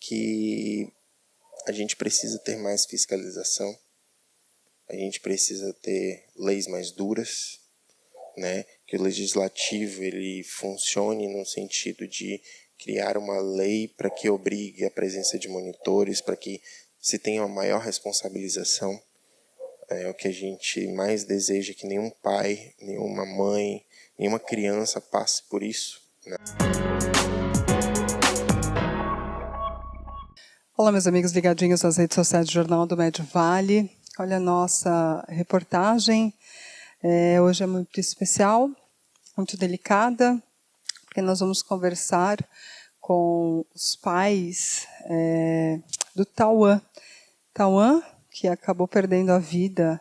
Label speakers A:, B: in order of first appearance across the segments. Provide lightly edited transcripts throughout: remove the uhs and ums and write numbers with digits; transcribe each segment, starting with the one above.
A: que a gente precisa ter mais fiscalização, a gente precisa ter leis mais duras, né? Que o legislativo ele funcione no sentido de criar uma lei para que obrigue a presença de monitores, para que se tenha uma maior responsabilização. O que a gente mais deseja é que nenhum pai, nenhuma mãe, nenhuma criança passe por isso, né?
B: Olá, meus amigos ligadinhos às redes sociais do Jornal do Medvale. Olha a nossa reportagem. Hoje é muito especial, muito delicada, porque nós vamos conversar com os pais do Tauan. Tauan, que acabou perdendo a vida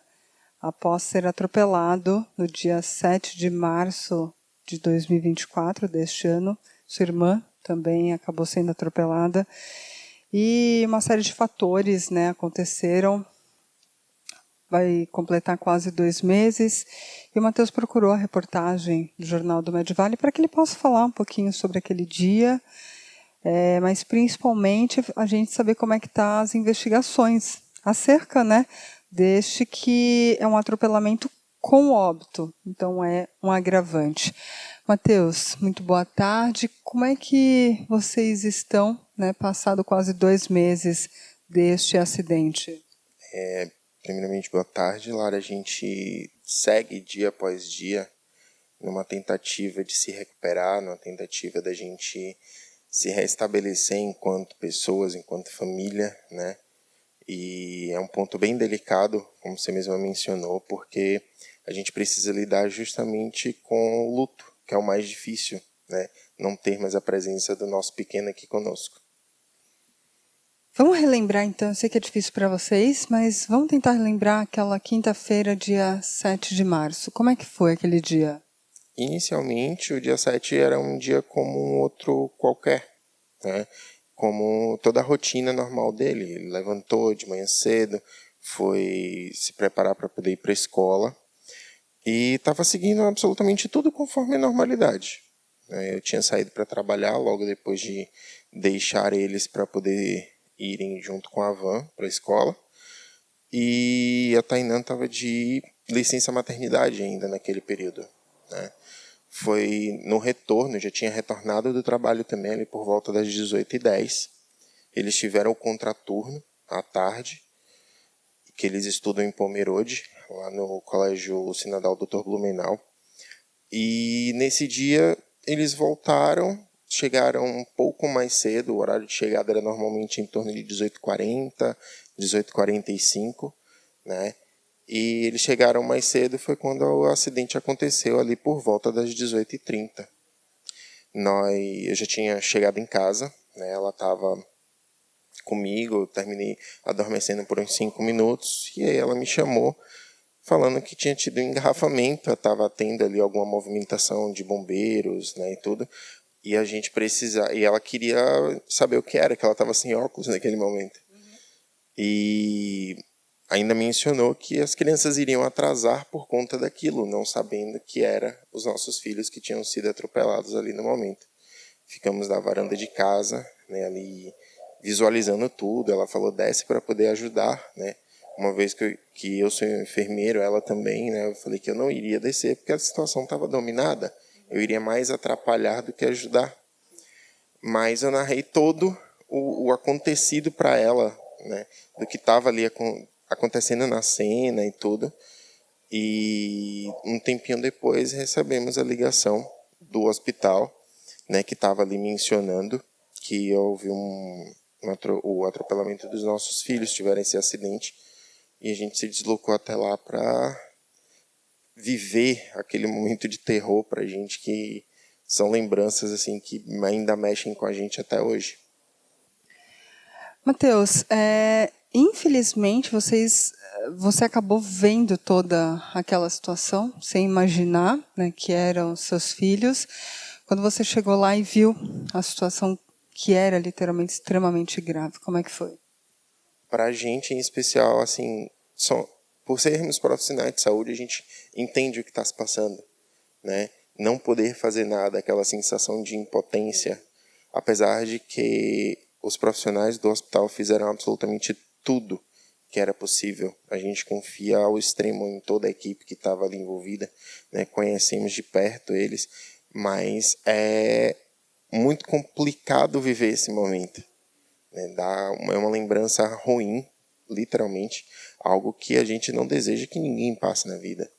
B: após ser atropelado no dia 7 de março de 2024, deste ano. Sua irmã também acabou sendo atropelada. E uma série de fatores, né, aconteceram. Vai completar quase 2 meses. E o Matheus procurou a reportagem do Jornal do Medvale para que ele possa falar um pouquinho sobre aquele dia, mas principalmente a gente saber como é que estão as investigações acerca, né, deste que é um atropelamento com óbito, então é um agravante. Matheus, muito boa tarde. Como é que vocês estão, né, passado quase 2 meses deste acidente?
A: Primeiramente, boa tarde, Lara. A gente segue dia após dia numa tentativa de se recuperar, numa tentativa da gente se restabelecer enquanto pessoas, enquanto família, né? E é um ponto bem delicado, como você mesma mencionou, porque a gente precisa lidar justamente com o luto, que é o mais difícil, né? Não ter mais a presença do nosso pequeno aqui conosco.
B: Vamos relembrar então, eu sei que é difícil para vocês, mas vamos tentar relembrar aquela quinta-feira, dia 7 de março. Como é que foi aquele dia?
A: Inicialmente, o dia 7 era um dia como um outro qualquer, né? Como toda a rotina normal dele. Ele levantou de manhã cedo, foi se preparar para poder ir para a escola e estava seguindo absolutamente tudo conforme a normalidade. Eu tinha saído para trabalhar logo depois de deixar eles para poder irem junto com a van para a escola. E a Tainã estava de licença maternidade ainda naquele período, né? Foi no retorno, já tinha retornado do trabalho também, ali por volta das 18h10. Eles tiveram o contraturno à tarde, que eles estudam em Pomerode, lá no Colégio Sinodal Dr. Blumenau. E nesse dia eles voltaram, chegaram um pouco mais cedo, o horário de chegada era normalmente em torno de 18h40, 18h45, né? E eles chegaram mais cedo, foi quando o acidente aconteceu ali por volta das 18h30. Eu já tinha chegado em casa, né? Ela estava comigo, eu terminei adormecendo por uns 5 minutos, e aí ela me chamou, falando que tinha tido um engarrafamento, estava tendo ali alguma movimentação de bombeiros, né, e tudo, e ela queria saber o que era, que ela estava sem óculos naquele momento. E ainda mencionou que as crianças iriam atrasar por conta daquilo, não sabendo que era os nossos filhos que tinham sido atropelados ali no momento. Ficamos na varanda de casa, né, ali visualizando tudo. Ela falou, desce para poder ajudar, né? Uma vez que eu sou enfermeiro, ela também, né? Eu falei que eu não iria descer porque a situação estava dominada. Eu iria mais atrapalhar do que ajudar. Mas eu narrei todo o acontecido para ela, né? Do que estava ali acontecendo na cena e tudo. E um tempinho depois recebemos a ligação do hospital, né? Que estava ali mencionando que houve o atropelamento dos nossos filhos, tiveram esse acidente. E a gente se deslocou até lá para viver aquele momento de terror para a gente, que são lembranças assim que ainda mexem com a gente até hoje.
B: Matheus, infelizmente você acabou vendo toda aquela situação, sem imaginar, né, que eram seus filhos. Quando você chegou lá e viu a situação que era literalmente extremamente grave, como é que foi?
A: Para a gente, em especial, assim, por sermos profissionais de saúde, a gente entende o que está se passando, né? Não poder fazer nada, aquela sensação de impotência, apesar de que os profissionais do hospital fizeram absolutamente tudo que era possível. A gente confia ao extremo em toda a equipe que estava ali envolvida, né? Conhecemos de perto eles, mas é muito complicado viver esse momento, né? É uma lembrança ruim, literalmente, algo que a gente não deseja que ninguém passe na vida.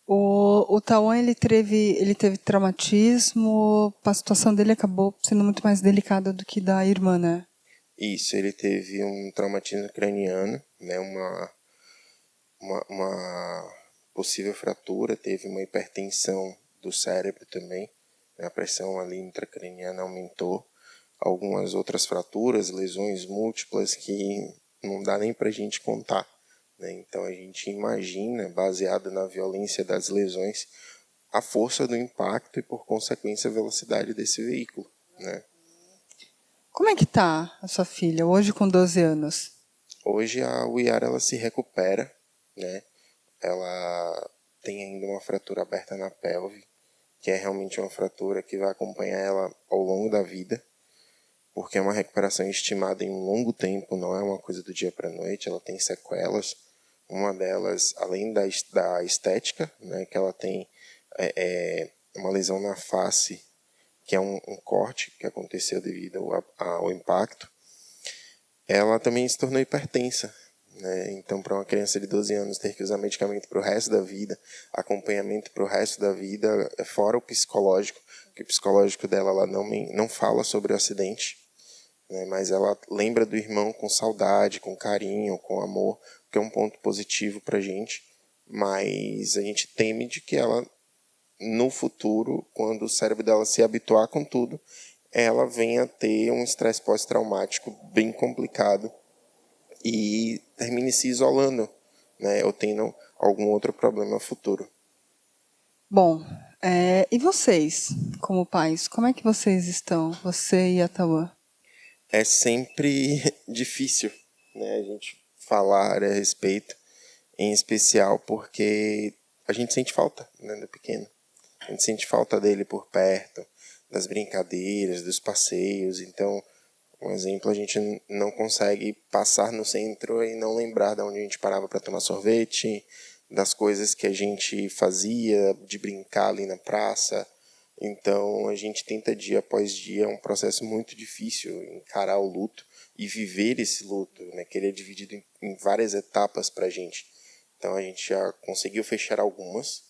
B: O Tauan, ele teve traumatismo, a situação dele acabou sendo muito mais delicada do que da irmã, né?
A: Isso, ele teve um traumatismo craniano, né, uma possível fratura, teve uma hipertensão do cérebro também, né, a pressão ali intracraniana aumentou, algumas outras fraturas, lesões múltiplas que não dá nem para a gente contar, né? Então a gente imagina, baseado na violência das lesões, a força do impacto e, por consequência, a velocidade desse veículo, né?
B: Como é que está a sua filha, hoje com 12 anos?
A: Hoje a Uyara, ela se recupera, né? Ela tem ainda uma fratura aberta na pelve, que é realmente uma fratura que vai acompanhar ela ao longo da vida, porque é uma recuperação estimada em um longo tempo, não é uma coisa do dia para a noite, ela tem sequelas. Uma delas, além da estética, né, que ela tem uma lesão na face, que é um corte que aconteceu devido ao impacto, ela também se tornou hipertensa, né? Então, para uma criança de 12 anos ter que usar medicamento para o resto da vida, acompanhamento para o resto da vida, fora o psicológico, que o psicológico dela ela não fala sobre o acidente, né? Mas ela lembra do irmão com saudade, com carinho, com amor, que é um ponto positivo para a gente, mas a gente teme de que ela, no futuro, quando o cérebro dela se habituar com tudo, ela venha a ter um estresse pós-traumático bem complicado e termine se isolando, né, ou tendo algum outro problema futuro.
B: Bom, e vocês, como pais, como é que vocês estão, você e a Tauan?
A: É sempre difícil, né, a gente falar a respeito, em especial porque a gente sente falta, né, do pequeno. A gente sente falta dele por perto, das brincadeiras, dos passeios. Então, um exemplo, a gente não consegue passar no centro e não lembrar de onde a gente parava para tomar sorvete, das coisas que a gente fazia, de brincar ali na praça. Então, a gente tenta dia após dia, é um processo muito difícil encarar o luto e viver esse luto, né, que ele é dividido em várias etapas para a gente. Então, a gente já conseguiu fechar algumas,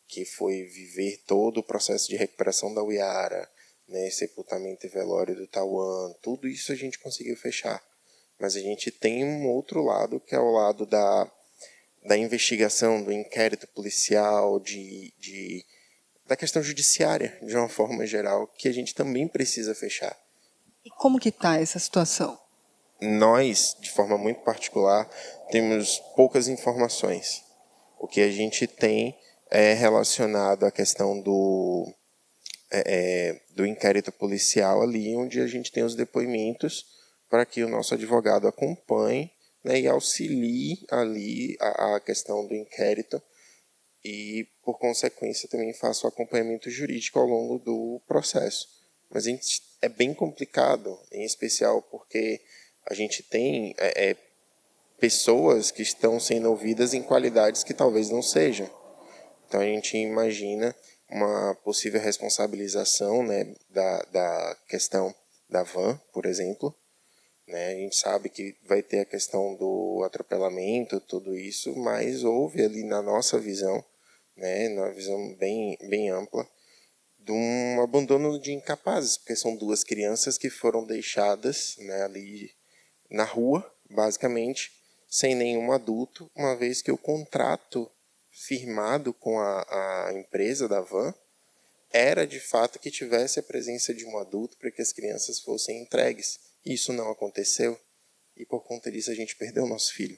A: que foi viver todo o processo de recuperação da Uyara, né, sepultamento e velório do Tauan, tudo isso a gente conseguiu fechar. Mas a gente tem um outro lado, que é o lado da investigação, do inquérito policial, da questão judiciária, de uma forma geral, que a gente também precisa fechar.
B: E como que está essa situação?
A: Nós, de forma muito particular, temos poucas informações. O que a gente tem é relacionado à questão do inquérito policial ali, onde a gente tem os depoimentos para que o nosso advogado acompanhe, né, e auxilie ali a questão do inquérito e, por consequência, também faça o acompanhamento jurídico ao longo do processo. Mas é bem complicado, em especial porque a gente tem pessoas que estão sendo ouvidas em qualidades que talvez não sejam. Então a gente imagina uma possível responsabilização, né, da questão da van, por exemplo. Né? A gente sabe que vai ter a questão do atropelamento, tudo isso, mas houve ali na nossa visão, né, numa visão bem ampla, de um abandono de incapazes, porque são duas crianças que foram deixadas, né, ali na rua, basicamente, sem nenhum adulto, uma vez que o contrato firmado com a empresa da van era de fato que tivesse a presença de um adulto para que as crianças fossem entregues. Isso não aconteceu e por conta disso a gente perdeu o nosso filho.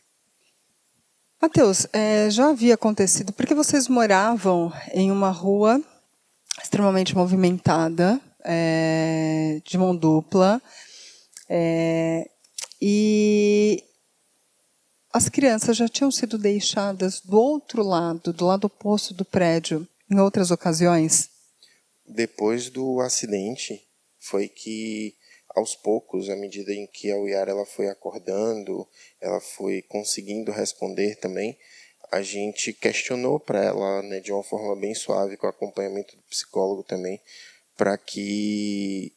B: Matheus, já havia acontecido, porque vocês moravam em uma rua extremamente movimentada, de mão dupla, e as crianças já tinham sido deixadas do outro lado, do lado oposto do prédio, em outras ocasiões?
A: Depois do acidente, foi que aos poucos, à medida em que a Uyara ela foi acordando, ela foi conseguindo responder também, a gente questionou para ela, né, de uma forma bem suave, com acompanhamento do psicólogo também, para que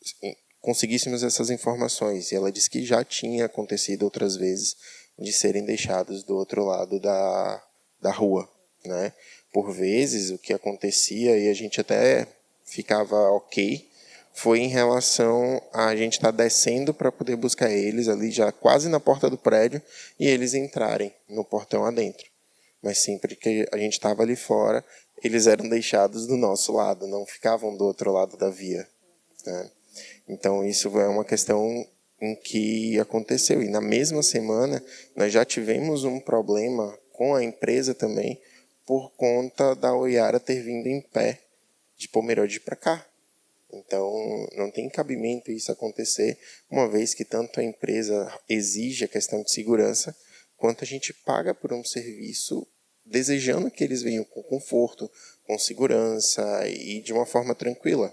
A: conseguíssemos essas informações. E ela disse que já tinha acontecido outras vezes de serem deixados do outro lado da rua, né? Por vezes, o que acontecia, e a gente até ficava ok, foi em relação a gente estar descendo para poder buscar eles ali já quase na porta do prédio e eles entrarem no portão adentro. Mas sempre que a gente estava ali fora, eles eram deixados do nosso lado, não ficavam do outro lado da via, né? Então isso é uma questão em que aconteceu. E na mesma semana, nós já tivemos um problema com a empresa também, por conta da Uyara ter vindo em pé de Pomerode para cá. Então, não tem cabimento isso acontecer, uma vez que tanto a empresa exige a questão de segurança, quanto a gente paga por um serviço desejando que eles venham com conforto, com segurança e de uma forma tranquila.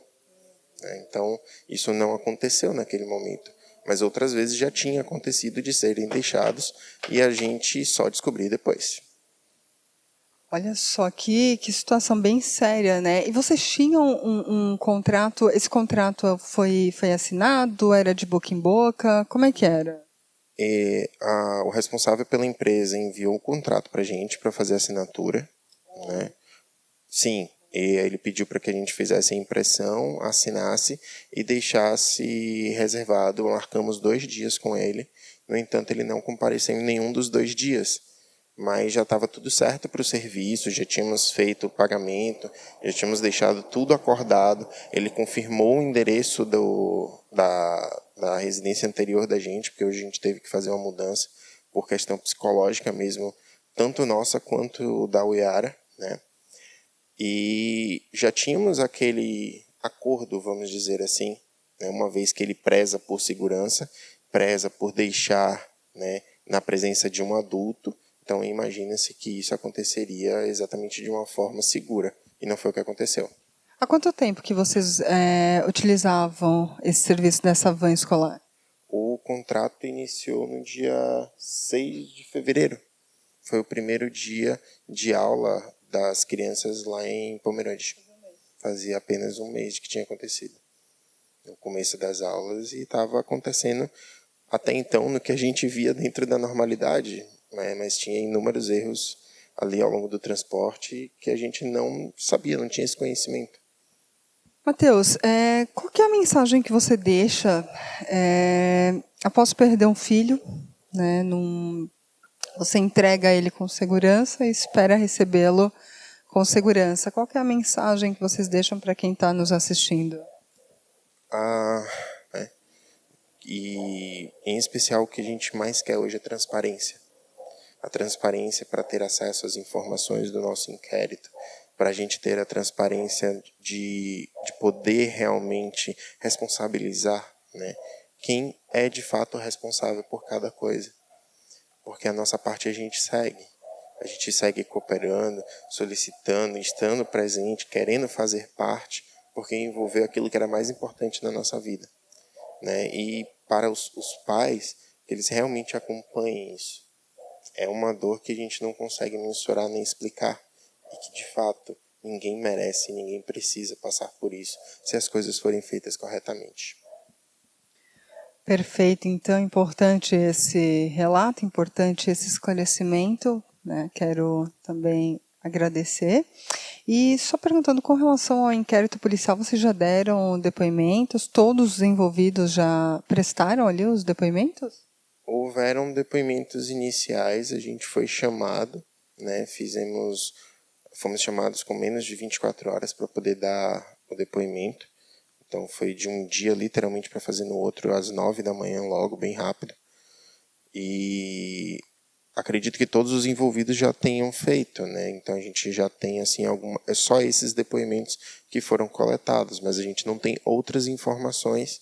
A: Então, isso não aconteceu naquele momento. Mas outras vezes já tinha acontecido de serem deixados e a gente só descobriu depois.
B: Olha só, que situação bem séria, né? E vocês tinham um contrato, esse contrato foi assinado, era de boca em boca, como é que era?
A: O responsável pela empresa enviou o contrato para a gente para fazer a assinatura, né? Sim, e ele pediu para que a gente fizesse a impressão, assinasse e deixasse reservado. Marcamos 2 dias com ele. No entanto, ele não compareceu em nenhum dos 2 dias. Mas já estava tudo certo para o serviço, já tínhamos feito o pagamento, já tínhamos deixado tudo acordado. Ele confirmou o endereço da residência anterior da gente, porque hoje a gente teve que fazer uma mudança por questão psicológica mesmo, tanto nossa quanto da Uyara, né? E já tínhamos aquele acordo, vamos dizer assim, né? Uma vez que ele preza por segurança, preza por deixar, né, na presença de um adulto. Então, imagina-se que isso aconteceria exatamente de uma forma segura. E não foi o que aconteceu.
B: Há quanto tempo que vocês utilizavam esse serviço dessa van escolar?
A: O contrato iniciou no dia 6 de fevereiro. Foi o primeiro dia de aula das crianças lá em Pomerode. Fazia apenas um mês que tinha acontecido. No começo das aulas e estava acontecendo até então no que a gente via dentro da normalidade, mas tinha inúmeros erros ali ao longo do transporte que a gente não sabia, não tinha esse conhecimento.
B: Mateus, qual que é a mensagem que você deixa após perder um filho, né, você entrega ele com segurança e espera recebê-lo com segurança. Qual que é a mensagem que vocês deixam para quem está nos assistindo?
A: E em especial o que a gente mais quer hoje é transparência. A transparência para ter acesso às informações do nosso inquérito, para a gente ter a transparência de poder realmente responsabilizar, né, quem é de fato responsável por cada coisa. Porque a nossa parte a gente segue cooperando, solicitando, estando presente, querendo fazer parte, porque envolveu aquilo que era mais importante na nossa vida, né? E para os pais, que eles realmente acompanhem isso. É uma dor que a gente não consegue mensurar nem explicar e que, de fato, ninguém merece, ninguém precisa passar por isso se as coisas forem feitas corretamente.
B: Perfeito. Então, importante esse relato, importante esse esclarecimento, né? Quero também agradecer. E só perguntando, com relação ao inquérito policial, vocês já deram depoimentos? Todos os envolvidos já prestaram ali os depoimentos?
A: Houveram depoimentos iniciais, a gente foi chamado, né? Fomos chamados com menos de 24 horas para poder dar o depoimento. Então foi de um dia literalmente para fazer no outro às 9 da manhã logo, bem rápido. E acredito que todos os envolvidos já tenham feito, né? Então a gente já tem assim é só esses depoimentos que foram coletados, mas a gente não tem outras informações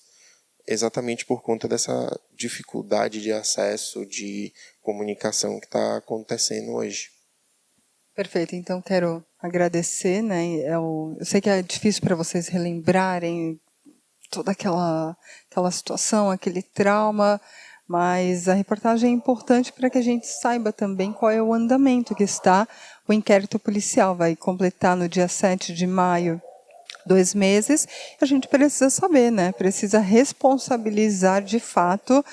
A: exatamente por conta dessa dificuldade de acesso, de comunicação que está acontecendo hoje.
B: Perfeito, então quero agradecer, né? Eu sei que é difícil para vocês relembrarem toda aquela situação, aquele trauma, mas a reportagem é importante para que a gente saiba também qual é o andamento que está o inquérito policial. Vai completar no dia 7 de maio 2 meses, a gente precisa saber, né? Precisa responsabilizar de fato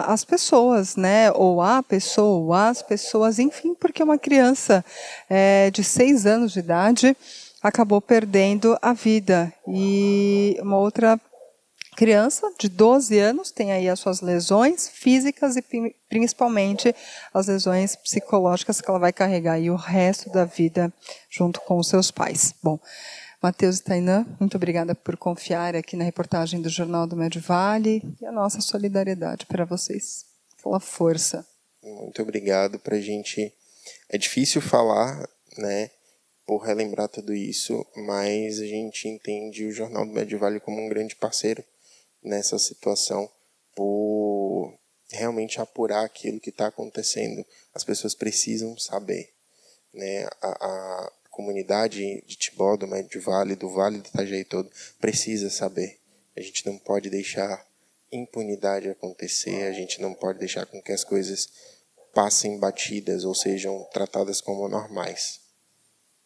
B: as pessoas, né? Ou a pessoa, ou as pessoas, enfim, porque uma criança de 6 anos de idade acabou perdendo a vida. E uma outra criança de 12 anos tem aí as suas lesões físicas e principalmente as lesões psicológicas que ela vai carregar aí o resto da vida junto com os seus pais. Bom, Matheus e Tainã, muito obrigada por confiar aqui na reportagem do Jornal do Medvale e a nossa solidariedade para vocês. Aquela força.
A: Muito obrigado. Pra gente é difícil falar, né, por relembrar tudo isso, mas a gente entende o Jornal do Medvale como um grande parceiro nessa situação, por realmente apurar aquilo que está acontecendo. As pessoas precisam saber, né? A comunidade de Timbó, do Medvale, do Vale do Itajaí todo, precisa saber. A gente não pode deixar impunidade acontecer, a gente não pode deixar com que as coisas passem batidas ou sejam tratadas como normais.